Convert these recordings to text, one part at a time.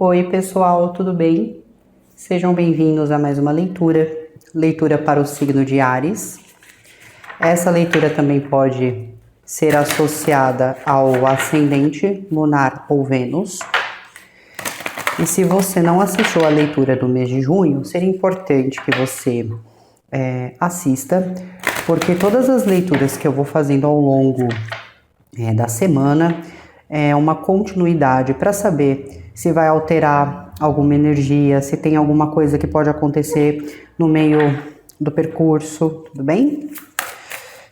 Oi pessoal, tudo bem? Sejam bem-vindos a mais uma leitura para o signo de Áries. Essa leitura também pode ser associada ao ascendente lunar ou Vênus. E se você não assistiu a leitura do mês de junho, seria importante que você assista, porque todas as leituras que eu vou fazendo ao longo da semana é uma continuidade para saber se vai alterar alguma energia, se tem alguma coisa que pode acontecer no meio do percurso, tudo bem?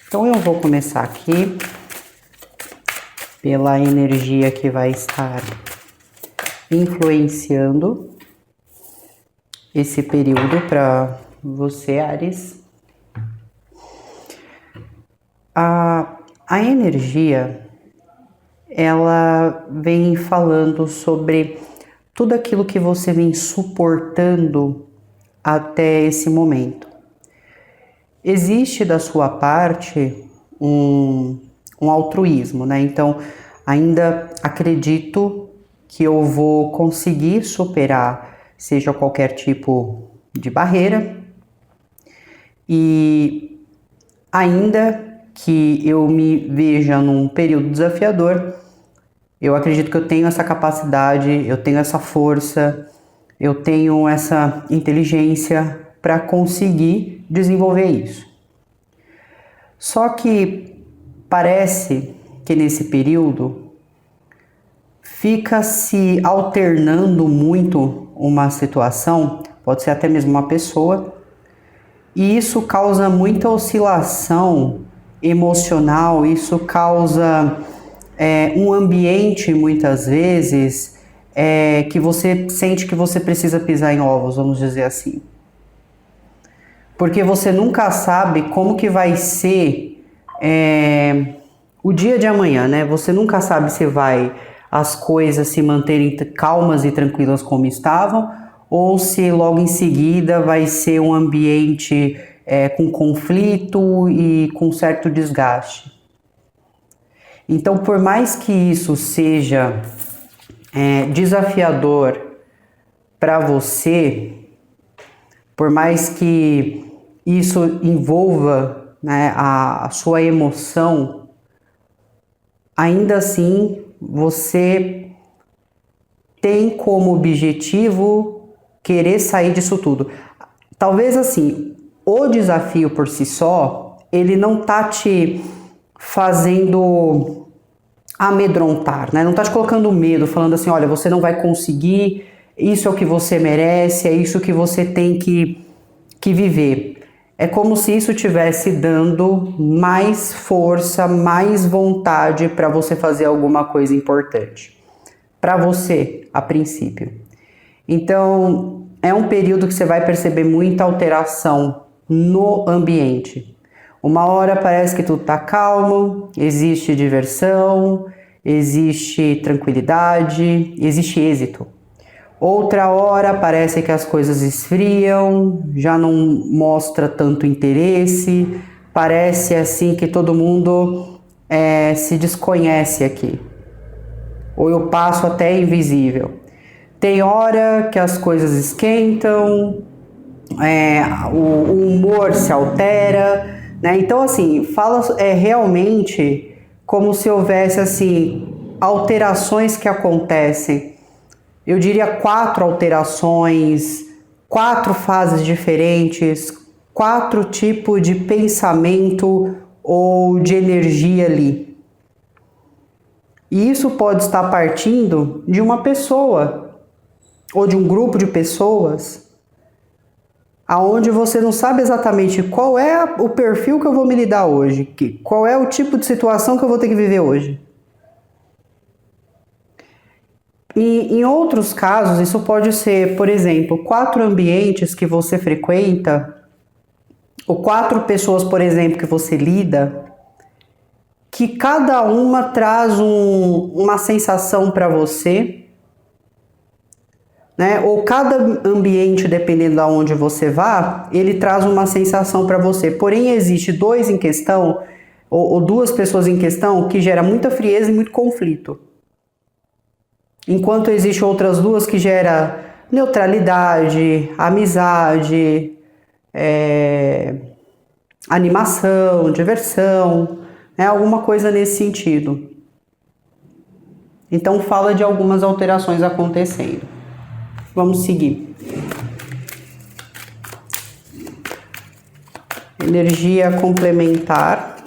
Então eu vou começar aqui pela energia que vai estar influenciando esse período para você, Áries. A energia, ela vem falando sobre tudo aquilo que você vem suportando até esse momento. Existe da sua parte um altruísmo, né? Então, ainda acredito que eu vou conseguir superar, seja qualquer tipo de barreira, e ainda que eu me veja num período desafiador, eu acredito que eu tenho essa capacidade, eu tenho essa força, eu tenho essa inteligência para conseguir desenvolver isso. Só que parece que nesse período fica se alternando muito uma situação, pode ser até mesmo uma pessoa, e isso causa muita oscilação emocional, isso causa um ambiente, muitas vezes, que você sente que você precisa pisar em ovos, vamos dizer assim. Porque você nunca sabe como que vai ser o dia de amanhã, né? Você nunca sabe se as coisas se manterem calmas e tranquilas como estavam, ou se logo em seguida vai ser um ambiente com conflito e com certo desgaste. Então, por mais que isso seja desafiador para você, por mais que isso envolva, né, a sua emoção, ainda assim você tem como objetivo querer sair disso tudo. Talvez assim, o desafio por si só, ele não tá te fazendo amedrontar, né? Não tá te colocando medo, falando assim, olha, você não vai conseguir, isso é o que você merece, é isso que você tem que viver. É como se isso estivesse dando mais força, mais vontade para você fazer alguma coisa importante. Para você, a princípio. Então, é um período que você vai perceber muita alteração no ambiente. Uma hora parece que tudo está calmo, existe diversão, existe tranquilidade, existe êxito. Outra hora parece que as coisas esfriam, já não mostra tanto interesse, parece assim que todo mundo se desconhece aqui. Ou eu passo até invisível. Tem hora que as coisas esquentam, o humor se altera, né? Então assim, fala realmente como se houvesse assim alterações que acontecem. Eu diria 4 alterações, 4 fases diferentes, 4 tipos de pensamento ou de energia ali. E isso pode estar partindo de uma pessoa ou de um grupo de pessoas aonde você não sabe exatamente qual é o perfil que eu vou me lidar hoje, qual é o tipo de situação que eu vou ter que viver hoje. E em outros casos, isso pode ser, por exemplo, 4 ambientes que você frequenta, ou 4 pessoas, por exemplo, que você lida, que cada uma traz uma sensação para você, né? Ou cada ambiente, dependendo de onde você vá, ele traz uma sensação para você. Porém, existe 2 em questão, ou 2 pessoas em questão, que gera muita frieza e muito conflito. enquanto existem outras duas que gera neutralidade, amizade, animação, diversão, alguma coisa nesse sentido. Então fala de algumas alterações acontecendo. Vamos seguir. Energia complementar.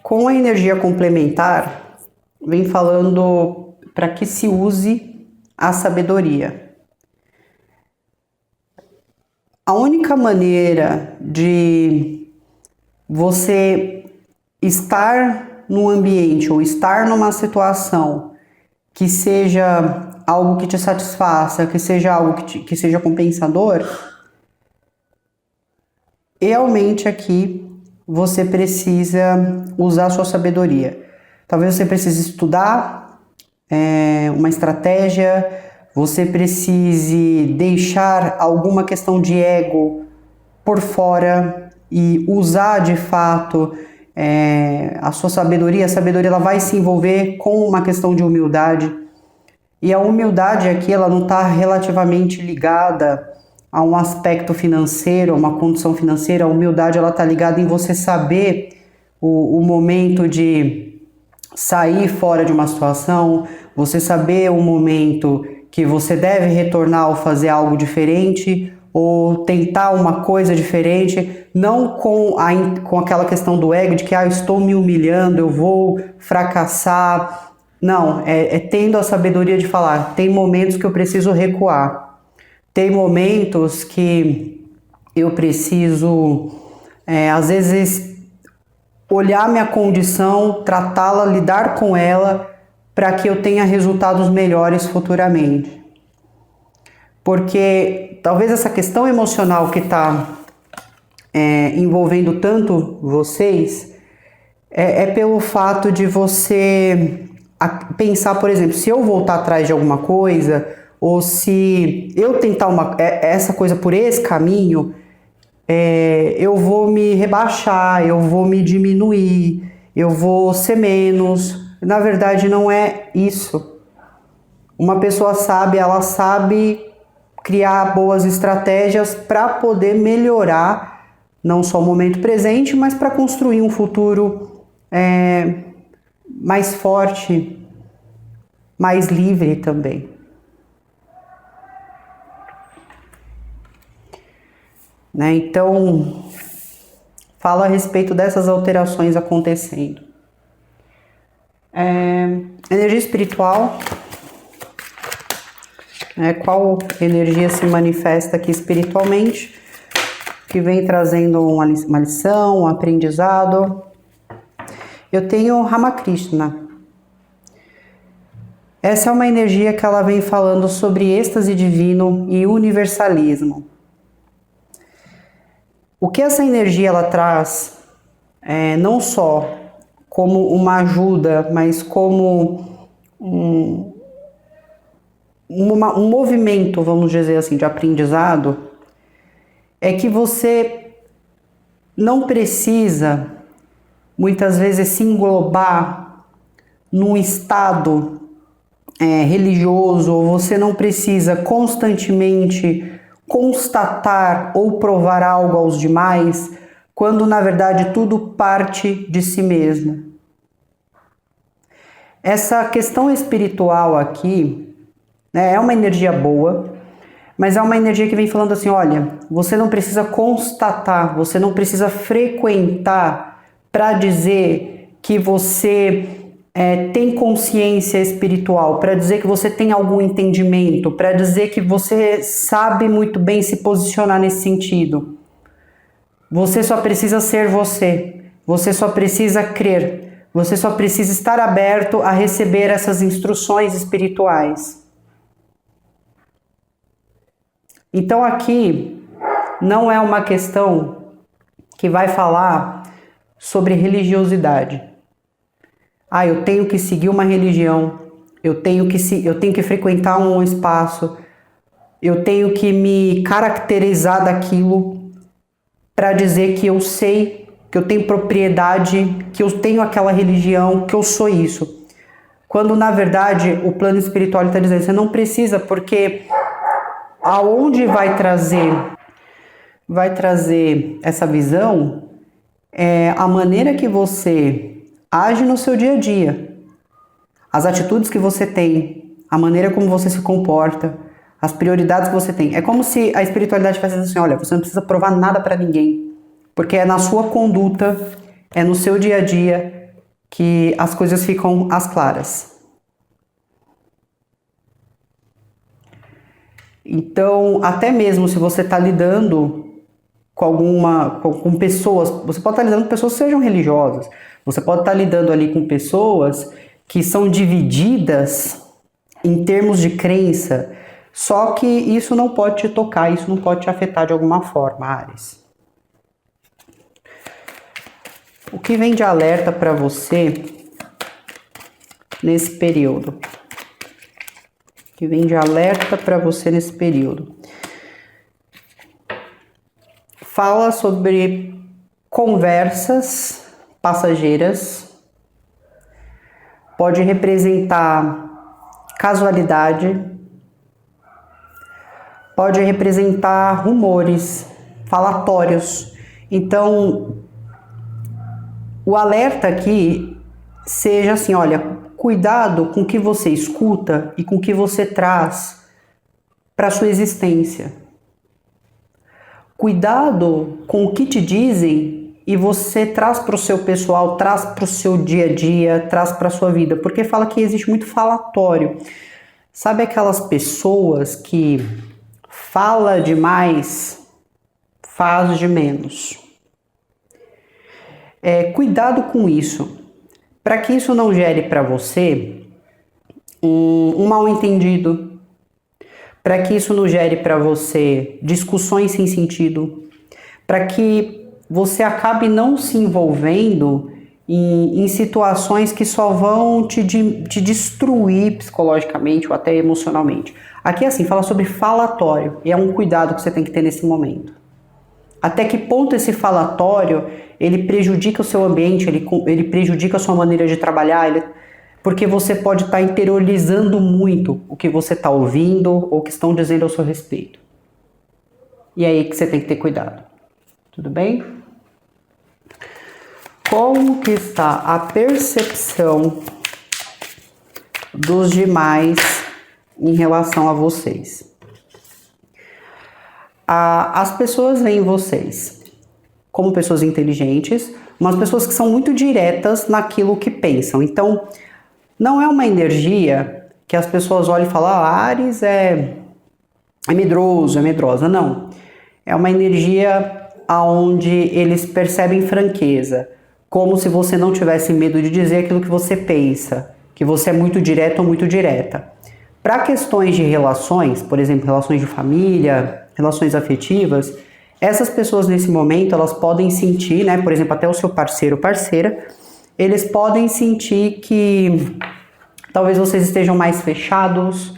Com a energia complementar, vem falando para que se use a sabedoria. A única maneira de você estar num ambiente ou estar numa situação que seja algo que te satisfaça, que seja algo que seja compensador, realmente aqui você precisa usar a sua sabedoria. Talvez você precise estudar uma estratégia, você precise deixar alguma questão de ego por fora e usar de fato a sua sabedoria. A sabedoria ela vai se envolver com uma questão de humildade. E a humildade aqui ela não está relativamente ligada a um aspecto financeiro, a uma condição financeira. A humildade ela está ligada em você saber o momento de sair fora de uma situação, você saber o momento que você deve retornar ou fazer algo diferente ou tentar uma coisa diferente, não com aquela questão do ego de que eu estou me humilhando, eu vou fracassar. Não, tendo a sabedoria de falar, tem momentos que eu preciso recuar, tem momentos que eu preciso, às vezes, olhar minha condição, tratá-la, lidar com ela, para que eu tenha resultados melhores futuramente. Porque talvez essa questão emocional que está envolvendo tanto vocês, pelo fato de você pensar, por exemplo, se eu voltar atrás de alguma coisa, ou se eu tentar essa coisa por esse caminho, eu vou me rebaixar, eu vou me diminuir, eu vou ser menos. Na verdade, não é isso. Uma pessoa sábia, ela sabe criar boas estratégias para poder melhorar não só o momento presente, mas para construir um futuro mais forte, mais livre também. Então, fala a respeito dessas alterações acontecendo. Energia espiritual. Qual energia se manifesta aqui espiritualmente, que vem trazendo uma lição, um aprendizado? Eu tenho Ramakrishna. Essa é uma energia que ela vem falando sobre êxtase divino e universalismo. O que essa energia ela traz, não só como uma ajuda, mas como um movimento, vamos dizer assim, de aprendizado, é que você não precisa, muitas vezes, se englobar num estado religioso, ou você não precisa constantemente constatar ou provar algo aos demais, quando na verdade tudo parte de si mesmo. Essa questão espiritual aqui é uma energia boa, mas é uma energia que vem falando assim, olha, você não precisa constatar, você não precisa frequentar para dizer que você tem consciência espiritual, para dizer que você tem algum entendimento, para dizer que você sabe muito bem se posicionar nesse sentido. Você só precisa ser você só precisa crer, você só precisa estar aberto a receber essas instruções espirituais. Então aqui não é uma questão que vai falar sobre religiosidade. Eu tenho que seguir uma religião, eu tenho que frequentar um espaço, eu tenho que me caracterizar daquilo para dizer que eu sei que eu tenho propriedade, que eu tenho aquela religião, que eu sou isso. Quando na verdade o plano espiritual está dizendo, você não precisa, porque aonde vai trazer essa visão é a maneira que você age no seu dia a dia, as atitudes que você tem, a maneira como você se comporta, as prioridades que você tem. É como se a espiritualidade tivesse assim, olha, você não precisa provar nada para ninguém, porque é na sua conduta, é no seu dia a dia que as coisas ficam às claras. Então, até mesmo se você está lidando com pessoas, você pode estar lidando com pessoas que sejam religiosas, você pode estar lidando ali com pessoas que são divididas em termos de crença, só que isso não pode te tocar, isso não pode te afetar de alguma forma, Áries. O que vem de alerta para você nesse período? O que vem de alerta para você nesse período? Fala sobre conversas passageiras, pode representar casualidade, pode representar rumores, falatórios. Então, o alerta aqui seja assim, olha, cuidado com o que você escuta e com o que você traz para a sua existência. Cuidado com o que te dizem e você traz para o seu pessoal, traz para o seu dia a dia, traz para a sua vida, porque fala que existe muito falatório. Sabe aquelas pessoas que fala demais, faz de menos? Cuidado com isso, para que isso não gere para você um mal-entendido, para que isso não gere para você discussões sem sentido, para que você acabe não se envolvendo em situações que só vão te destruir psicologicamente ou até emocionalmente. Aqui assim, fala sobre falatório, e é um cuidado que você tem que ter nesse momento. Até que ponto esse falatório, ele prejudica o seu ambiente, ele prejudica a sua maneira de trabalhar, porque você pode estar interiorizando muito o que você está ouvindo ou o que estão dizendo ao seu respeito. E é aí que você tem que ter cuidado. Tudo bem? Como que está a percepção dos demais em relação a vocês? As pessoas veem vocês como pessoas inteligentes, umas pessoas que são muito diretas naquilo que pensam. Então, não é uma energia que as pessoas olham e falam, Áries é medroso, é medrosa. Não. É uma energia onde eles percebem franqueza, como se você não tivesse medo de dizer aquilo que você pensa, que você é muito direto ou muito direta. Para questões de relações, por exemplo, relações de família, relações afetivas, essas pessoas nesse momento, elas podem sentir, né, por exemplo, até o seu parceiro ou parceira, eles podem sentir que talvez vocês estejam mais fechados,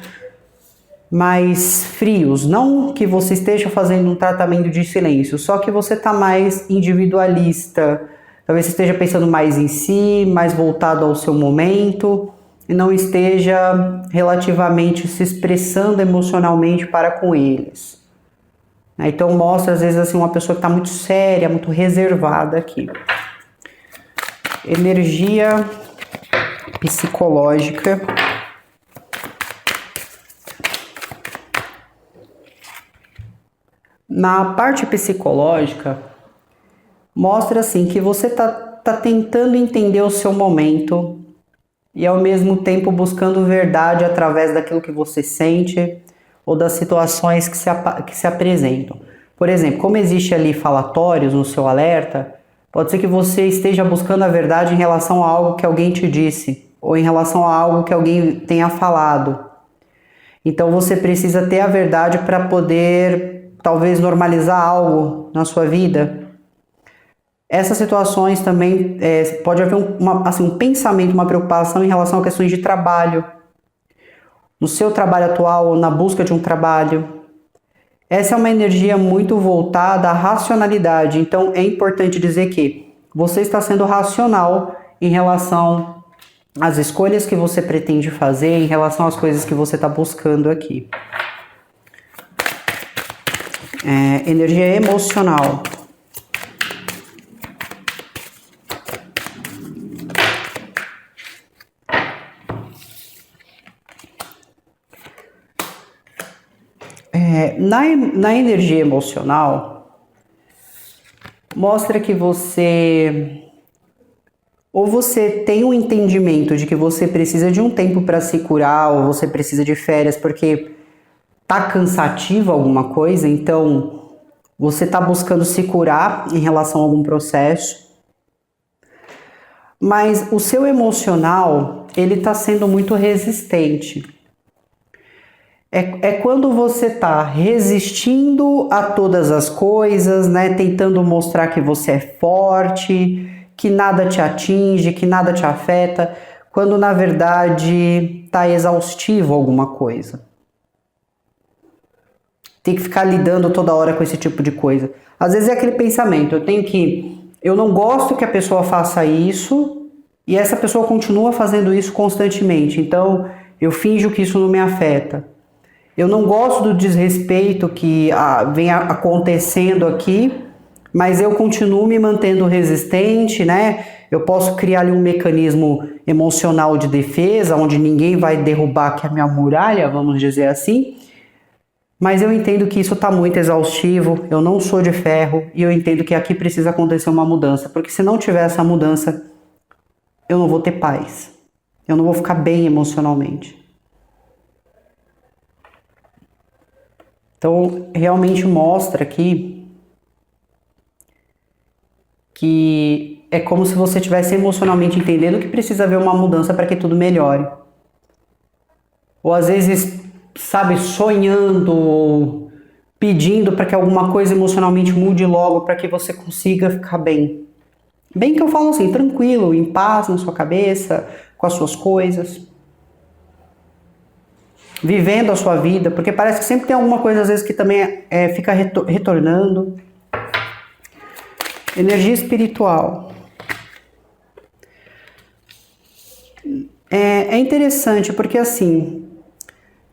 mais frios. Não que você esteja fazendo um tratamento de silêncio, só que você está mais individualista. Talvez você esteja pensando mais em si, mais voltado ao seu momento, e não esteja relativamente se expressando emocionalmente para com eles. Então mostra às vezes assim uma pessoa que está muito séria, muito reservada aqui. Energia psicológica. Na parte psicológica, mostra assim que você tá tentando entender o seu momento e ao mesmo tempo buscando verdade através daquilo que você sente ou das situações que se apresentam. Por exemplo, como existe ali falatórios no seu alerta, pode ser que você esteja buscando a verdade em relação a algo que alguém te disse ou em relação a algo que alguém tenha falado. Então você precisa ter a verdade para poder talvez normalizar algo na sua vida. Essas situações também pode haver um pensamento, uma preocupação em relação a questões de trabalho, no seu trabalho atual ou na busca de um trabalho. Essa é uma energia muito voltada à racionalidade, então é importante dizer que você está sendo racional em relação às escolhas que você pretende fazer, em relação às coisas que você está buscando aqui. Energia emocional. Na energia emocional, mostra que você tem um entendimento de que você precisa de um tempo para se curar, ou você precisa de férias porque tá cansativo alguma coisa, então você tá buscando se curar em relação a algum processo. Mas o seu emocional, ele tá sendo muito resistente. É quando você tá resistindo a todas as coisas, né? Tentando mostrar que você é forte, que nada te atinge, que nada te afeta, quando na verdade tá exaustivo alguma coisa. Tem que ficar lidando toda hora com esse tipo de coisa. Às vezes é aquele pensamento, eu não gosto que a pessoa faça isso, e essa pessoa continua fazendo isso constantemente, então eu finjo que isso não me afeta. Eu não gosto do desrespeito que vem acontecendo aqui, mas eu continuo me mantendo resistente, né? Eu posso criar ali um mecanismo emocional de defesa, onde ninguém vai derrubar aqui a minha muralha, vamos dizer assim. Mas eu entendo que isso está muito exaustivo, eu não sou de ferro, e eu entendo que aqui precisa acontecer uma mudança, porque se não tiver essa mudança, eu não vou ter paz. Eu não vou ficar bem emocionalmente. Então, realmente mostra aqui que é como se você estivesse emocionalmente entendendo que precisa haver uma mudança para que tudo melhore. Ou às vezes, sabe, sonhando ou pedindo para que alguma coisa emocionalmente mude logo para que você consiga ficar bem. Bem que eu falo assim, tranquilo, em paz na sua cabeça, com as suas coisas. Vivendo a sua vida, porque parece que sempre tem alguma coisa às vezes que também fica retornando. Energia espiritual. É interessante porque assim,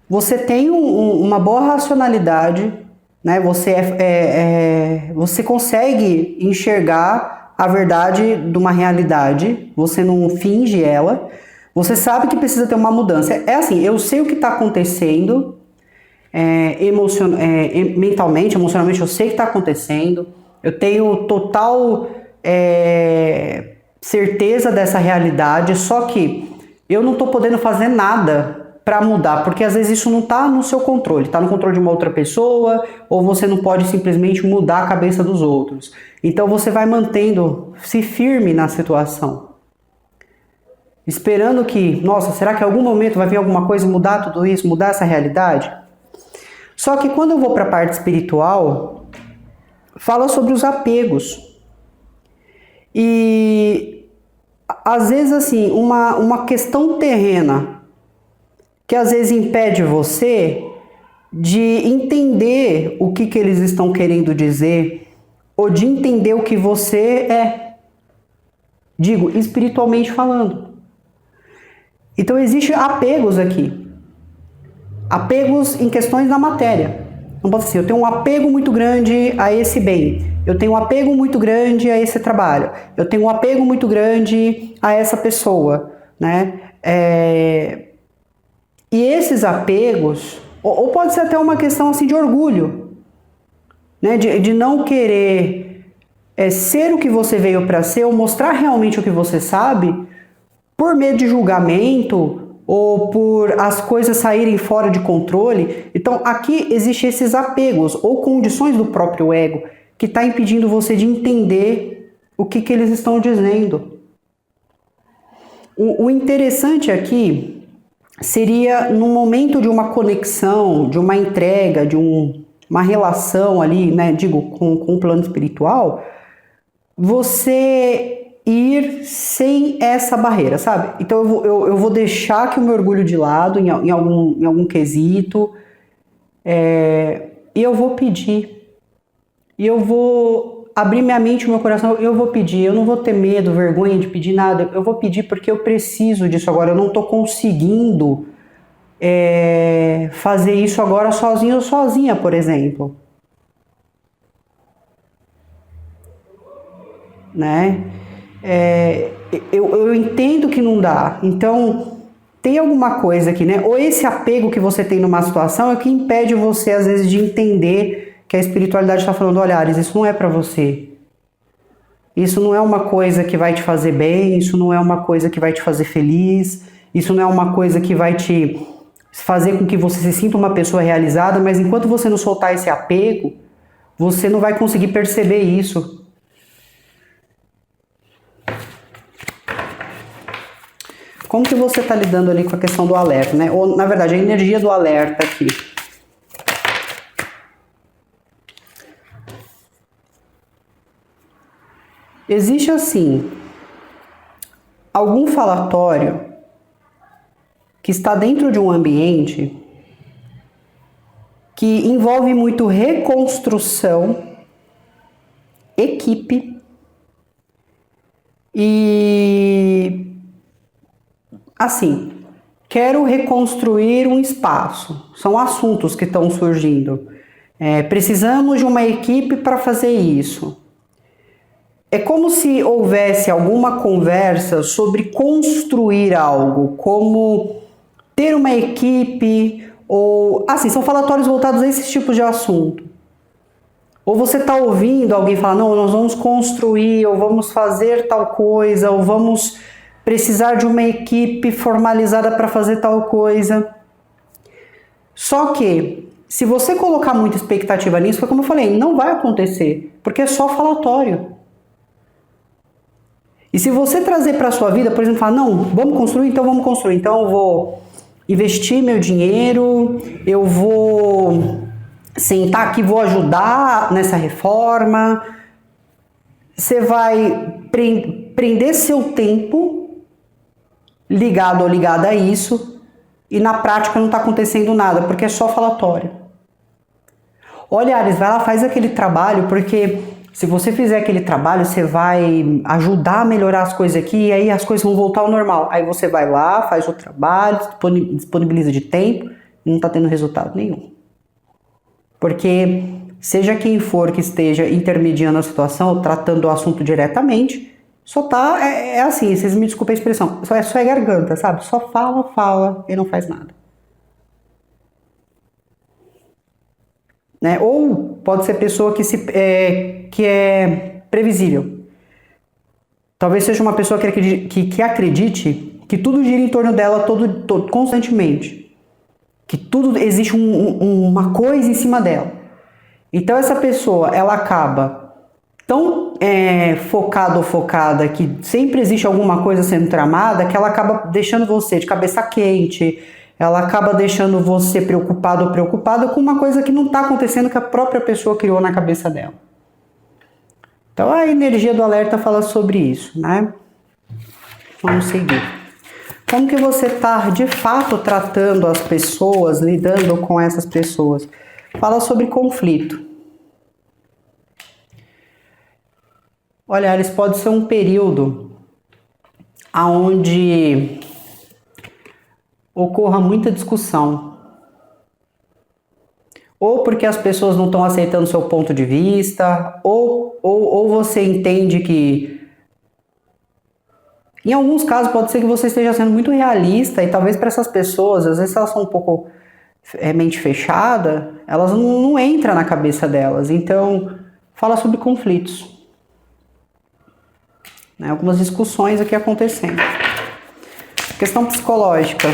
você tem uma boa racionalidade, né? Você consegue enxergar a verdade de uma realidade, você não finge ela. Você sabe que precisa ter uma mudança. É assim, eu sei o que está acontecendo, mentalmente, emocionalmente, eu sei o que está acontecendo. Eu tenho total certeza dessa realidade, só que eu não estou podendo fazer nada para mudar, porque às vezes isso não está no seu controle, está no controle de uma outra pessoa, ou você não pode simplesmente mudar a cabeça dos outros. Então você vai mantendo-se firme na situação. Esperando que, nossa, será que em algum momento vai vir alguma coisa mudar tudo isso, mudar essa realidade? Só que quando eu vou para a parte espiritual, fala sobre os apegos. E às vezes assim, uma questão terrena que às vezes impede você de entender o que eles estão querendo dizer, ou de entender o que você é. Digo, espiritualmente falando. Então existem apegos aqui. Apegos em questões da matéria. Não pode ser assim, eu tenho um apego muito grande a esse bem. Eu tenho um apego muito grande a esse trabalho. Eu tenho um apego muito grande a essa pessoa, né? E esses apegos, ou pode ser até uma questão assim de orgulho, né? De não querer ser o que você veio para ser, ou mostrar realmente o que você sabe, por medo de julgamento ou por as coisas saírem fora de controle. Então aqui existem esses apegos ou condições do próprio ego que está impedindo você de entender o que eles estão dizendo. O interessante aqui seria no momento de uma conexão, de uma entrega, de uma relação ali, né, digo, com o plano espiritual, você ir sem essa barreira, sabe? Então eu vou deixar aqui o meu orgulho de lado em algum quesito, e eu vou pedir, e eu vou abrir minha mente e meu coração, eu vou pedir, eu não vou ter medo, vergonha de pedir nada, eu vou pedir porque eu preciso disso agora, eu não estou conseguindo fazer isso agora sozinho ou sozinha, por exemplo. Né? Eu entendo que não dá, então tem alguma coisa aqui, né? Ou esse apego que você tem numa situação é que impede você, às vezes, de entender que a espiritualidade está falando, olha, Ares, isso não é para você. Isso não é uma coisa que vai te fazer bem, isso não é uma coisa que vai te fazer feliz, isso não é uma coisa que vai te fazer com que você se sinta uma pessoa realizada, mas enquanto você não soltar esse apego, você não vai conseguir perceber isso. Como que você está lidando ali com a questão do alerta, né? Ou, na verdade, a energia do alerta aqui. Existe, assim, algum falatório que está dentro de um ambiente que envolve muito reconstrução, equipe e, assim, quero reconstruir um espaço. São assuntos que estão surgindo. Precisamos de uma equipe para fazer isso. É como se houvesse alguma conversa sobre construir algo, como ter uma equipe, ou assim, são falatórios voltados a esses tipos de assunto. Ou você está ouvindo alguém falar, não, nós vamos construir, ou vamos fazer tal coisa, ou vamos precisar de uma equipe formalizada para fazer tal coisa. Só que, se você colocar muita expectativa nisso, foi como eu falei, não vai acontecer, porque é só falatório. E se você trazer para a sua vida, por exemplo, falar, não, vamos construir, então vamos construir. Então eu vou investir meu dinheiro, eu vou sentar aqui, vou ajudar nessa reforma. Você vai prender seu tempo ligado ou ligada a isso e na prática não está acontecendo nada, porque é só falatório. Olha, Ares, vai lá, faz aquele trabalho, porque se você fizer aquele trabalho, você vai ajudar a melhorar as coisas aqui e aí as coisas vão voltar ao normal. Aí você vai lá, faz o trabalho, disponibiliza de tempo e não está tendo resultado nenhum. Porque seja quem for que esteja intermediando a situação, tratando o assunto diretamente, só tá, assim, vocês me desculpem a expressão, só é garganta, sabe? Só fala e não faz nada. Né? Ou pode ser pessoa que é previsível. Talvez seja uma pessoa que acredite que tudo gira em torno dela constantemente. Que tudo existe uma coisa em cima dela. Então essa pessoa, ela acaba tão focada ou focada que sempre existe alguma coisa sendo tramada que ela acaba deixando você de cabeça quente, ela acaba deixando você preocupado ou preocupada com uma coisa que não está acontecendo, que a própria pessoa criou na cabeça dela. Então a energia do alerta fala sobre isso, né? Vamos seguir. Como que você está de fato tratando as pessoas, lidando com essas pessoas? Fala sobre conflito. Olha, Ares, pode ser um período onde ocorra muita discussão. Ou porque as pessoas não estão aceitando seu ponto de vista, ou você entende que, em alguns casos, pode ser que você esteja sendo muito realista e talvez para essas pessoas, às vezes elas são um pouco mente fechada, elas não entram na cabeça delas. Então, fala sobre conflitos. Né? Algumas discussões aqui acontecendo. Questão psicológica.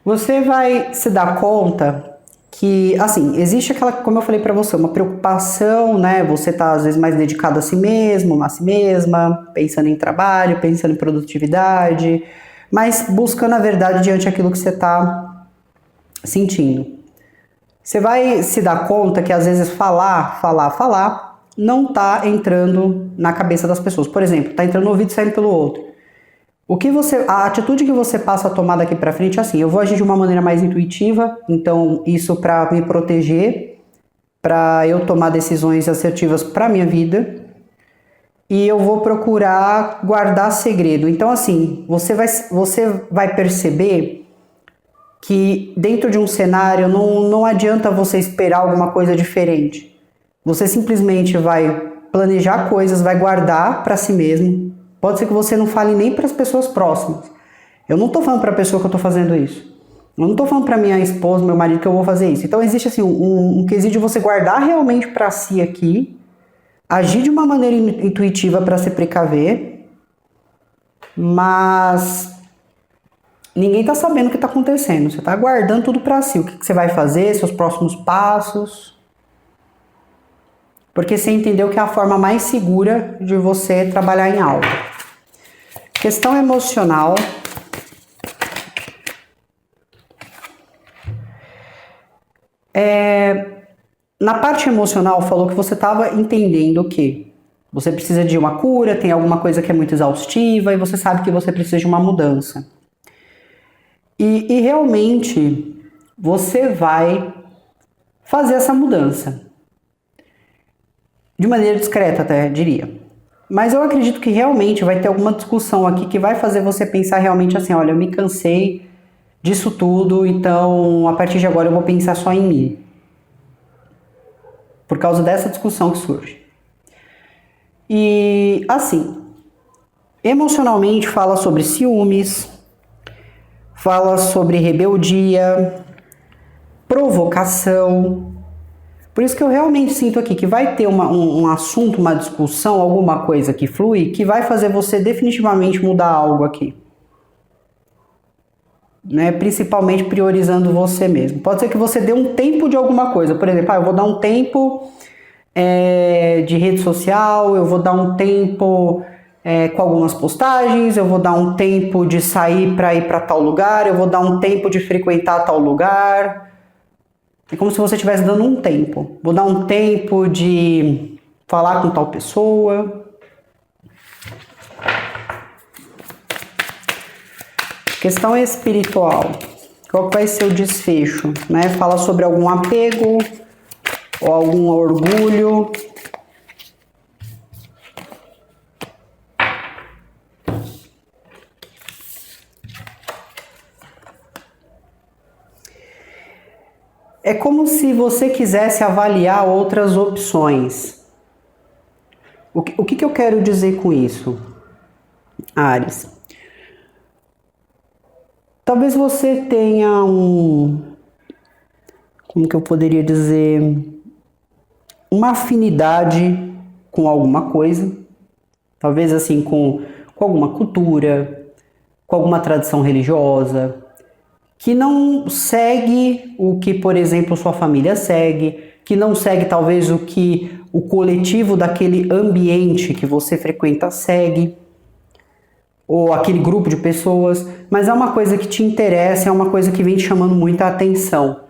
Você vai se dar conta que, assim, existe aquela, como eu falei para você, uma preocupação, né? Você tá às vezes mais dedicado a si mesmo, a si mesma, pensando em trabalho, pensando em produtividade, mas buscando a verdade diante daquilo que você tá sentindo. Você vai se dar conta que às vezes falar não tá entrando na cabeça das pessoas. Por exemplo, tá entrando no ouvido e saindo pelo outro. A atitude que você passa a tomar daqui para frente é assim: eu vou agir de uma maneira mais intuitiva, então isso para me proteger, para eu tomar decisões assertivas para minha vida, e eu vou procurar guardar segredo. Então assim, você vai perceber que dentro de um cenário não adianta você esperar alguma coisa diferente. Você simplesmente vai planejar coisas, vai guardar para si mesmo. Pode ser que você não fale nem para as pessoas próximas. Eu não estou falando para a pessoa que eu estou fazendo isso. Eu não estou falando para minha esposa, meu marido, que eu vou fazer isso. Então existe assim um quesito de você guardar realmente para si aqui, agir de uma maneira intuitiva para se precaver, mas ninguém está sabendo o que está acontecendo. Você está guardando tudo para si. O que você vai fazer, seus próximos passos. Porque você entendeu que é a forma mais segura de você trabalhar em algo. Questão emocional. Na parte emocional, falou que você estava entendendo que você precisa de uma cura, tem alguma coisa que é muito exaustiva e você sabe que você precisa de uma mudança. E realmente você vai fazer essa mudança. De maneira discreta até, diria. Mas eu acredito que realmente vai ter alguma discussão aqui que vai fazer você pensar realmente assim: olha, eu me cansei disso tudo, então a partir de agora eu vou pensar só em mim. Por causa dessa discussão que surge. E assim, emocionalmente fala sobre ciúmes, fala sobre rebeldia, provocação. Por isso que eu realmente sinto aqui que vai ter um assunto, uma discussão, alguma coisa que flui, que vai fazer você definitivamente mudar algo aqui. Né? Principalmente priorizando você mesmo. Pode ser que você dê um tempo de alguma coisa. Por exemplo, eu vou dar um tempo de rede social, eu vou dar um tempo com algumas postagens, eu vou dar um tempo de sair para ir para tal lugar, eu vou dar um tempo de frequentar tal lugar. É como se você estivesse dando um tempo. Vou dar um tempo de falar com tal pessoa. Questão espiritual. Qual vai ser o desfecho? Né? Fala sobre algum apego ou algum orgulho. É como se você quisesse avaliar outras opções. O que eu quero dizer com isso, Áries? Talvez você tenha como que eu poderia dizer, uma afinidade com alguma coisa, talvez assim com alguma cultura, com alguma tradição religiosa, que não segue o que, por exemplo, sua família segue, que não segue talvez o que o coletivo daquele ambiente que você frequenta segue, ou aquele grupo de pessoas, mas é uma coisa que te interessa, é uma coisa que vem te chamando muita atenção.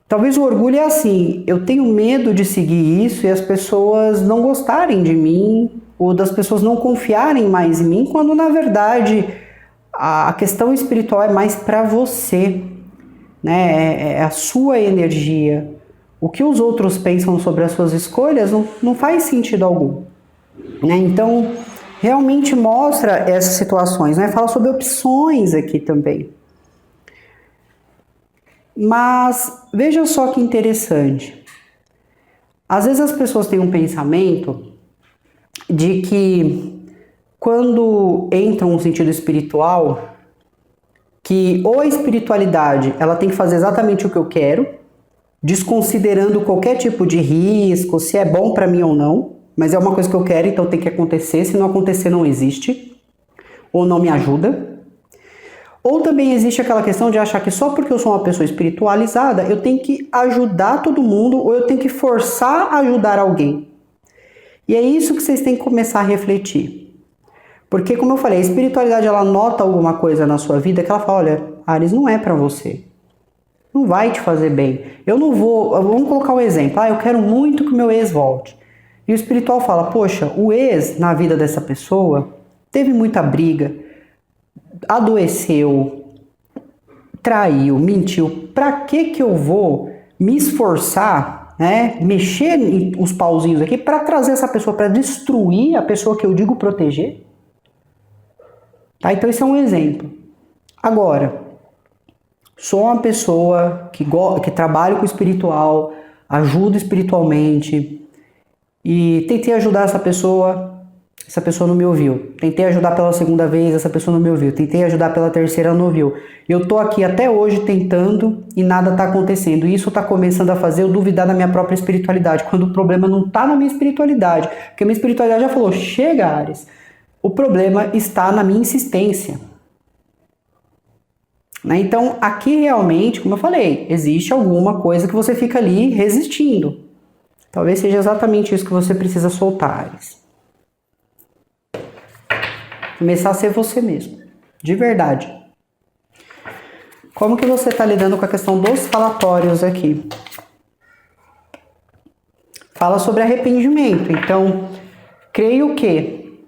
Talvez o orgulho é assim: eu tenho medo de seguir isso e as pessoas não gostarem de mim, ou das pessoas não confiarem mais em mim, quando na verdade a questão espiritual é mais para você, né? É a sua energia. O que os outros pensam sobre as suas escolhas não faz sentido algum, né? Então, realmente mostra essas situações, né? Fala sobre opções aqui também. Mas veja só que interessante. Às vezes as pessoas têm um pensamento de que quando entra um sentido espiritual, que ou a espiritualidade ela tem que fazer exatamente o que eu quero, desconsiderando qualquer tipo de risco, se é bom para mim ou não, mas é uma coisa que eu quero, então tem que acontecer, se não acontecer não existe, ou não me ajuda. Ou também existe aquela questão de achar que só porque eu sou uma pessoa espiritualizada, eu tenho que ajudar todo mundo, ou eu tenho que forçar a ajudar alguém. E é isso que vocês têm que começar a refletir. Porque, como eu falei, a espiritualidade, ela nota alguma coisa na sua vida que ela fala: olha, Áries, não é pra você. Não vai te fazer bem. Eu não vou... Vamos colocar um exemplo. Eu quero muito que o meu ex volte. E o espiritual fala: poxa, o ex na vida dessa pessoa teve muita briga, adoeceu, traiu, mentiu, pra que eu vou me esforçar, né, mexer os pauzinhos aqui para trazer essa pessoa, para destruir a pessoa que eu digo proteger? Tá? Então esse é um exemplo. Agora, sou uma pessoa que trabalha com o espiritual, ajuda espiritualmente e tentei ajudar essa pessoa não me ouviu. Tentei ajudar pela segunda vez, essa pessoa não me ouviu. Tentei ajudar pela terceira, ela não ouviu. Eu tô aqui até hoje tentando e nada tá acontecendo. E isso tá começando a fazer eu duvidar da minha própria espiritualidade, quando o problema não tá na minha espiritualidade. Porque a minha espiritualidade já falou, chega, Ares, o problema está na minha insistência. Né? Então, aqui realmente, como eu falei, existe alguma coisa que você fica ali resistindo. Talvez seja exatamente isso que você precisa soltar, Ares. Começar a ser você mesmo, de verdade. Como que você está lidando com a questão dos falatórios aqui? Fala sobre arrependimento. Então, creio que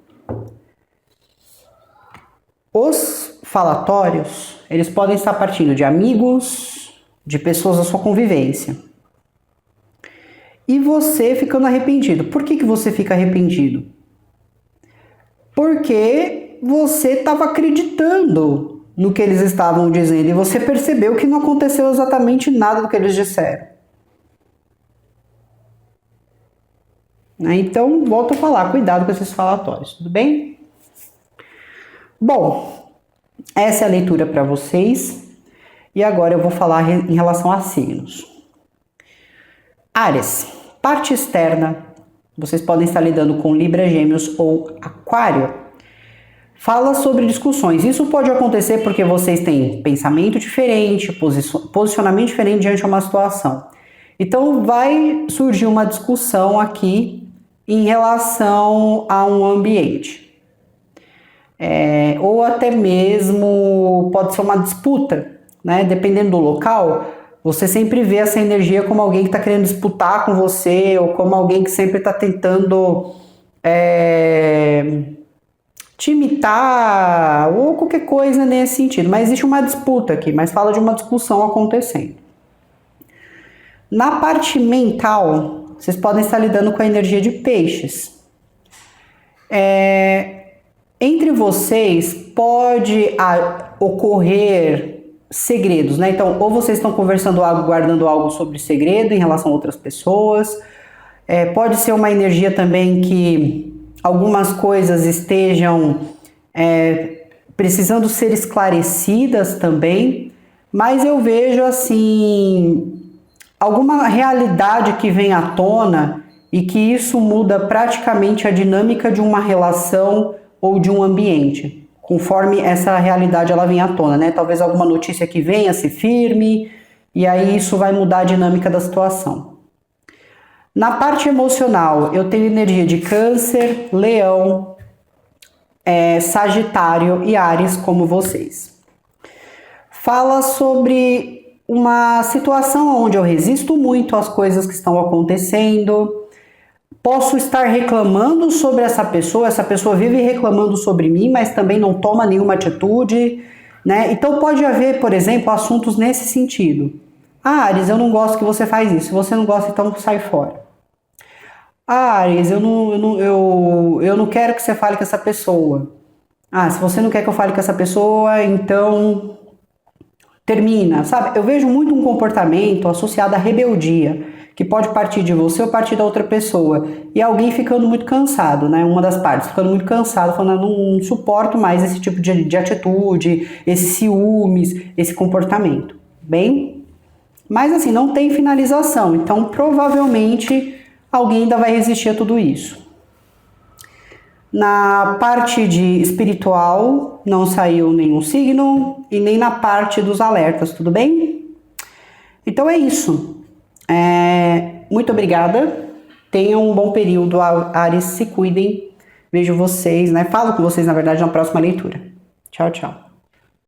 os falatórios, eles podem estar partindo de amigos, de pessoas da sua convivência. E você ficando arrependido. Por que você fica arrependido? Porque você estava acreditando no que eles estavam dizendo e você percebeu que não aconteceu exatamente nada do que eles disseram. Então, volto a falar, cuidado com esses falatórios, tudo bem? Bom, essa é a leitura para vocês e agora eu vou falar em relação a signos. Áries, parte externa, vocês podem estar lidando com Libra, Gêmeos ou Aquário. Fala sobre discussões. Isso pode acontecer porque vocês têm pensamento diferente, posicionamento diferente diante de uma situação. Então vai surgir uma discussão aqui em relação a um ambiente. Ou até mesmo pode ser uma disputa, né? Dependendo do local, você sempre vê essa energia como alguém que está querendo disputar com você, ou como alguém que sempre está tentando te imitar, ou qualquer coisa nesse sentido. Mas existe uma disputa aqui, mas fala de uma discussão acontecendo. Na parte mental, vocês podem estar lidando com a energia de peixes. Entre vocês pode ocorrer segredos, né? Então, ou vocês estão conversando algo, guardando algo sobre segredo em relação a outras pessoas. Pode ser uma energia também que algumas coisas estejam precisando ser esclarecidas também, mas eu vejo assim alguma realidade que vem à tona e que isso muda praticamente a dinâmica de uma relação ou de um ambiente, conforme essa realidade ela vem à tona, né? Talvez alguma notícia que venha se firme e aí isso vai mudar a dinâmica da situação. Na parte emocional, eu tenho energia de Câncer, Leão, Sagitário e Áries, como vocês. Fala sobre uma situação onde eu resisto muito às coisas que estão acontecendo. Posso estar reclamando sobre essa pessoa vive reclamando sobre mim, mas também não toma nenhuma atitude, né? Então pode haver, por exemplo, assuntos nesse sentido. Áries, eu não gosto que você faz isso. Se você não gosta, então sai fora. Áries, eu não quero que você fale com essa pessoa. Se você não quer que eu fale com essa pessoa, então termina, sabe? Eu vejo muito um comportamento associado à rebeldia, que pode partir de você ou partir da outra pessoa. E alguém ficando muito cansado, né? Uma das partes ficando muito cansado, falando, não suporto mais esse tipo de atitude, esses ciúmes, esse comportamento. Bem? Mas assim, não tem finalização, então provavelmente alguém ainda vai resistir a tudo isso. Na parte de espiritual, não saiu nenhum signo e nem na parte dos alertas, tudo bem? Então é isso. Muito obrigada. Tenham um bom período, Áries, se cuidem. Vejo vocês, né? Falo com vocês, na verdade, na próxima leitura. Tchau, tchau.